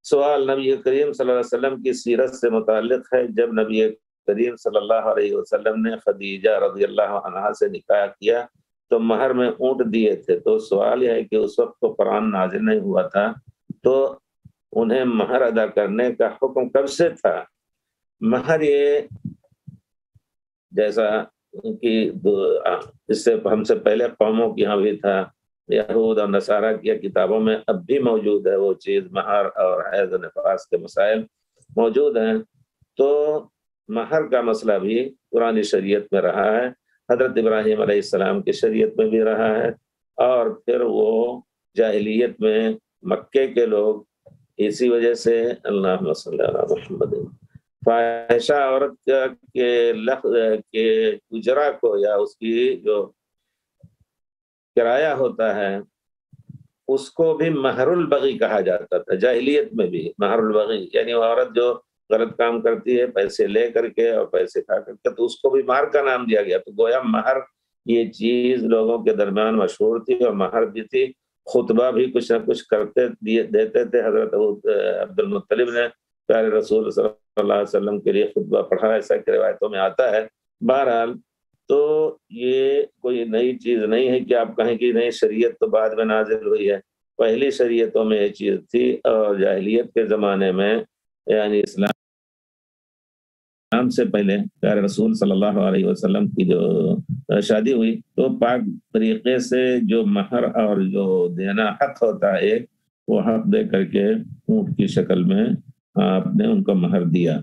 سوال نبی کریم صلی اللہ علیہ وسلم کی سیرت سے متعلق ہے۔ جب نبی کریم صلی اللہ علیہ وسلم نے خدیجہ رضی اللہ عنہا سے نکاح کیا تو مہر میں اونٹ دیے تھے، تو سوال یہ ہے کہ اس وقت تو قرآن نازل نہیں ہوا تھا، تو انہیں مہر ادا کرنے کا حکم کب سے تھا؟ مہر یہ جیسا کہ اس سے ہم سے پہلے قوموں کی یہاں بھی تھا، یہود اور نصارہ کی کتابوں میں اب بھی موجود ہے وہ چیز، مہر اور حیض و نفاس کے مسائل موجود ہیں۔ تو مہر کا مسئلہ بھی قرآن شریعت میں رہا ہے، حضرت ابراہیم علیہ السلام کی شریعت میں بھی رہا ہے، اور پھر وہ جاہلیت میں مکے کے لوگ اسی وجہ سے اللہم صلی علی محمد فاحشہ عورت کے لفظ کے اجرا کو یا اس کی جو کرایہ ہوتا ہے اس کو بھی مہر البغی کہا جاتا تھا جاہلیت میں بھی۔ مہر البغی یعنی وہ عورت جو غلط کام کرتی ہے پیسے لے کر کے اور پیسے کھا کر کے، تو اس کو بھی مہر کا نام دیا گیا۔ تو گویا مہر یہ چیز لوگوں کے درمیان مشہور تھی، اور مہر بھی تھی، خطبہ بھی کچھ نہ کچھ کرتے دیتے تھے۔ حضرت عبد المطلب نے پیارے رسول صلی اللہ علیہ وسلم کے لیے خطبہ پڑھا، ایسا کہ روایتوں میں آتا ہے۔ بہرحال تو یہ کوئی نئی چیز نہیں ہے کہ آپ کہیں کہ نئی شریعت تو بعد میں نازل ہوئی ہے، پہلی شریعتوں میں یہ چیز تھی، اور جاہلیت کے زمانے میں یعنی اسلام سے پہلے پیارے رسول صلی اللہ علیہ وسلم کی جو شادی ہوئی تو پاک طریقے سے جو مہر اور جو دینا حق ہوتا ہے ایک، وہ حق دے کر کے اونٹ کی شکل میں آپ نے ان کو مہر دیا۔